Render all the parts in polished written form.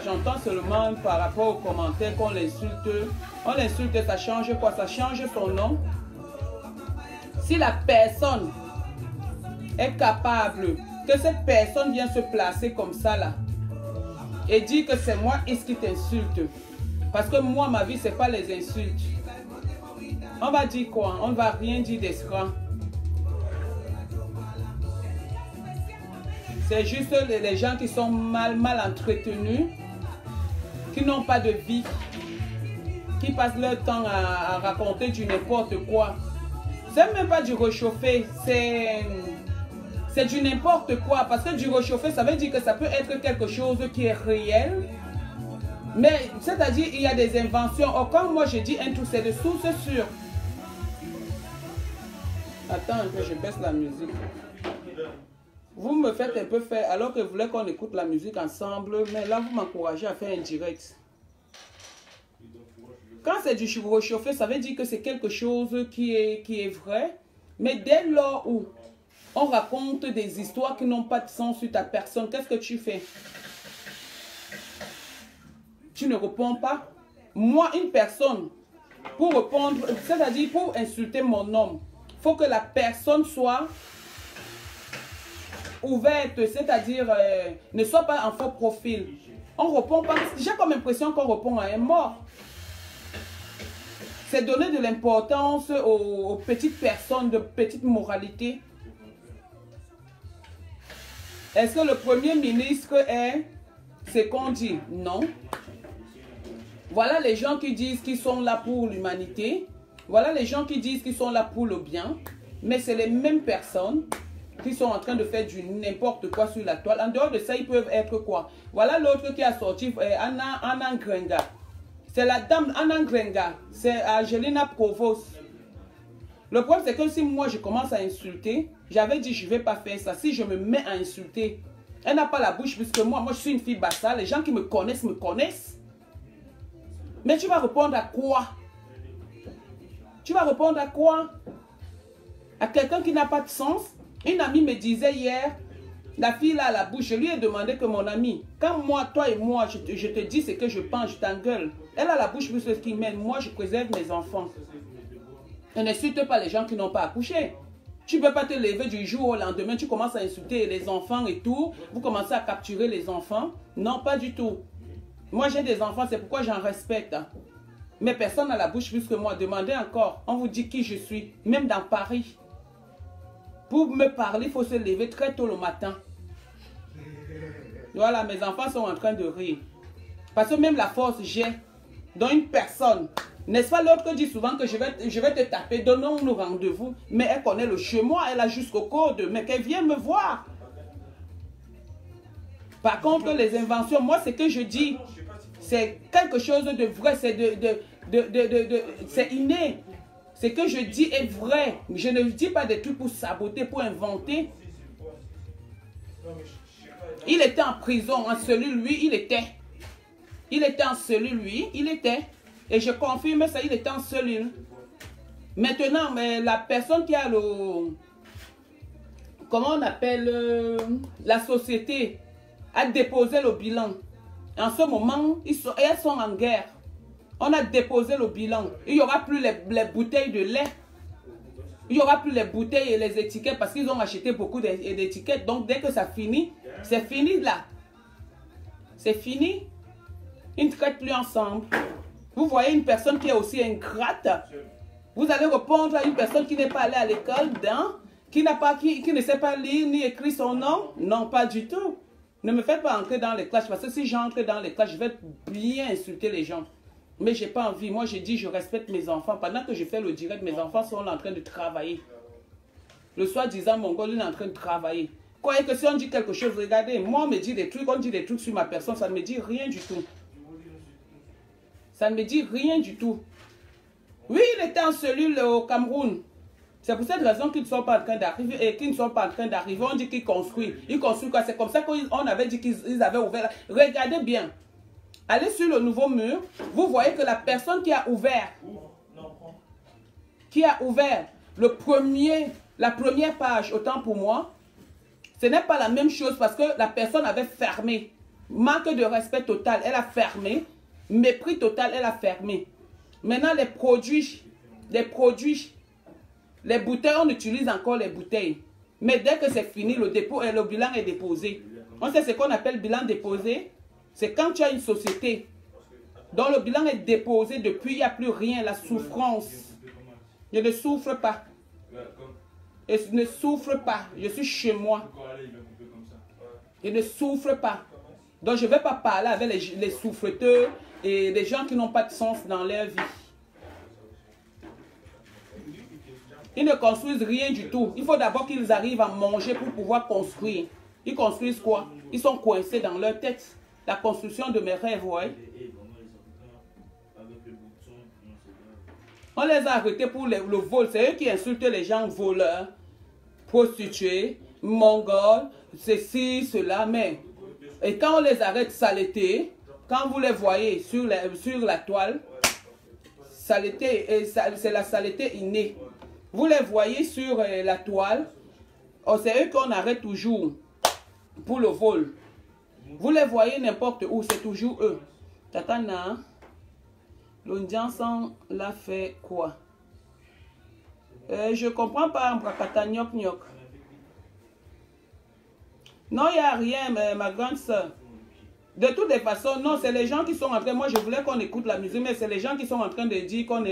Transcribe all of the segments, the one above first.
J'entends seulement par rapport aux commentaires qu'on l'insulte. On l'insulte, ça change quoi? Ça change son nom. Si la personne est capable, que cette personne vient se placer comme ça là, et dire que c'est moi qui t'insulte. Parce que moi, ma vie, c'est pas les insultes. On va dire quoi? On ne va rien dire d'escroc. C'est juste les gens qui sont mal entretenus, qui n'ont pas de vie, qui passent leur temps à raconter du n'importe quoi. C'est même pas du réchauffé, c'est du n'importe quoi. Parce que du réchauffé, ça veut dire que ça peut être quelque chose qui est réel. Mais c'est-à-dire, il y a des inventions. Or, quand moi je dis un truc, c'est de source sûre. Attends un peu, je baisse la musique. Vous me faites un peu faire, alors que vous voulez qu'on écoute la musique ensemble, mais là vous m'encouragez à faire un direct. Quand c'est du réchauffé, ça veut dire que c'est quelque chose qui est vrai. Mais dès lors où on raconte des histoires qui n'ont pas de sens sur ta personne, qu'est-ce que tu fais? Tu ne réponds pas. Moi, une personne, pour répondre, c'est-à-dire pour insulter mon homme, il faut que la personne soit ouverte, c'est-à-dire ne soit pas en faux profil. On répond pas. J'ai comme impression qu'on répond à un mort. C'est donner de l'importance aux petites personnes de petite moralité. Est-ce que le Premier ministre est ce qu'on dit? Non. Voilà les gens qui disent qu'ils sont là pour l'humanité. Voilà les gens qui disent qu'ils sont là pour le bien. Mais c'est les mêmes personnes qui sont en train de faire du n'importe quoi sur la toile. En dehors de ça, ils peuvent être quoi? Voilà l'autre qui a sorti, Anna Grenga. C'est la dame Anna Grenga. C'est Angelina Provost. Le problème, c'est que si moi, je commence à insulter, j'avais dit, je ne vais pas faire ça. Si je me mets à insulter, elle n'a pas la bouche, puisque moi, je suis une fille bassale. Les gens qui me connaissent, me connaissent. Mais tu vas répondre à quoi? Tu vas répondre à quoi? À quelqu'un qui n'a pas de sens? Une amie me disait hier, la fille là à la bouche, je lui ai demandé que mon amie, quand moi, toi et moi, je te dis ce que je pense, je t'engueule. Elle a la bouche plus ce qui mène. Moi, je préserve mes enfants. Ne n'insulte pas les gens qui n'ont pas accouché. Tu ne peux pas te lever du jour au lendemain, tu commences à insulter les enfants et tout. Vous commencez à capturer les enfants. Non, pas du tout. Moi, j'ai des enfants, c'est pourquoi j'en respecte. Mais personne n'a la bouche plus que moi. Demandez encore. On vous dit qui je suis, même dans Paris. Pour me parler, il faut se lever très tôt le matin. Voilà, mes enfants sont en train de rire. Parce que même la force j'ai dans une personne. N'est-ce pas l'autre dit souvent que je vais te taper, donnons-nous rendez-vous. Mais elle connaît le chemin, elle a jusqu'au code. Mais qu'elle vienne me voir. Par contre, les inventions, moi, ce que je dis, c'est quelque chose de vrai, c'est inné. Ce que je dis est vrai. Je ne dis pas des trucs pour saboter, pour inventer. Il était en prison, en cellule, lui, il était. Il était en cellule, lui, il était. Et je confirme ça, il était en cellule. Maintenant, mais la personne qui a le... Comment on appelle la société a déposé le bilan. En ce moment, elles sont en guerre. On a déposé le bilan. Il n'y aura plus les bouteilles de lait. Il n'y aura plus les bouteilles et les étiquettes parce qu'ils ont acheté beaucoup d'étiquettes. Donc, dès que ça finit, c'est fini là. C'est fini. Ils ne traitent plus ensemble. Vous voyez une personne qui est aussi ingrate. Vous allez répondre à une personne qui n'est pas allée à l'école, qui ne sait pas lire ni écrire son nom. Non, pas du tout. Ne me faites pas entrer dans les classes parce que si j'entre dans les classes, je vais bien insulter les gens. Mais je n'ai pas envie. Moi, j'ai dit, je respecte mes enfants. Pendant que je fais le direct, mes enfants sont en train de travailler. Le soi-disant mongol, il est en train de travailler. Croyez que si on dit quelque chose, regardez, moi, on me dit des trucs, on dit des trucs sur ma personne, ça ne me dit rien du tout. Ça ne me dit rien du tout. Oui, il était en cellule au Cameroun. C'est pour cette raison qu'ils ne sont pas en train d'arriver. Et qu'ils ne sont pas en train d'arriver, on dit qu'ils construisent. Ils construisent quoi? C'est comme ça qu'on avait dit qu'ils avaient ouvert. Regardez bien. Allez sur le nouveau mur, vous voyez que la personne qui a ouvert, la première page, autant pour moi, ce n'est pas la même chose parce que la personne avait fermé. Manque de respect total, elle a fermé. Mépris total, elle a fermé. Maintenant, les produits, les bouteilles, on utilise encore les bouteilles. Mais dès que c'est fini, le dépôt et le bilan est déposé. On sait ce qu'on appelle bilan déposé. C'est quand tu as une société dont le bilan est déposé depuis, il n'y a plus rien, la souffrance. Je ne souffre pas. Je ne souffre pas. Je suis chez moi. Je ne souffre pas. Donc, je ne vais pas parler avec les souffreteurs et les gens qui n'ont pas de sens dans leur vie. Ils ne construisent rien du tout. Il faut d'abord qu'ils arrivent à manger pour pouvoir construire. Ils construisent quoi? Ils sont coincés dans leur tête. La construction de mes rêves, ouais. On les a arrêtés pour le vol. C'est eux qui insultent les gens voleurs, prostituées, mongols, ceci, cela. Mais, et quand on les arrête saletés, quand vous les voyez sur la toile, saleté, c'est la saleté innée. Vous les voyez sur la toile, oh, c'est eux qu'on arrête toujours pour le vol. Vous les voyez n'importe où, c'est toujours eux. Tatana, l'audience l'a fait quoi? Je comprends pas, Mbrakata Nyok Nyok. Non, il n'y a rien, ma grande soeur. De toutes les façons, non, c'est les gens qui sont en train, moi je voulais qu'on écoute la musique, mais c'est les gens qui sont en train de dire qu'on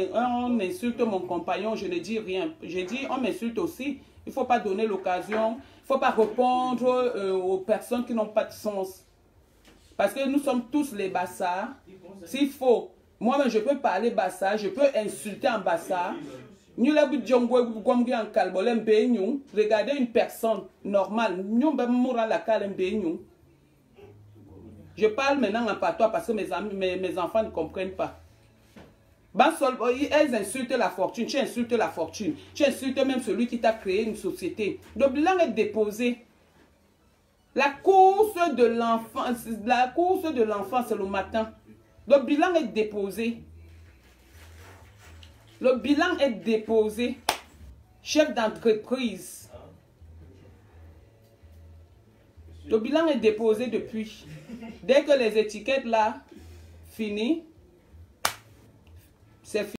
insulte mon compagnon, je ne dis rien. J'ai dit, on m'insulte aussi, il ne faut pas donner l'occasion, il ne faut pas répondre aux personnes qui n'ont pas de sens. Parce que nous sommes tous les bassards. S'il faut, moi-même je peux parler bassard, je peux insulter en bassard. Regardez une personne normale, je parle maintenant en patois parce que mes enfants ne comprennent pas. Elles insultent la fortune, tu insultes la fortune. Tu insultes même celui qui t'a créé une société. Le bilan est déposé. La course de l'enfant, c'est le matin. Le bilan est déposé. Le bilan est déposé. Chef d'entreprise. Le bilan est déposé depuis. Dès que les étiquettes là, fini, c'est fini.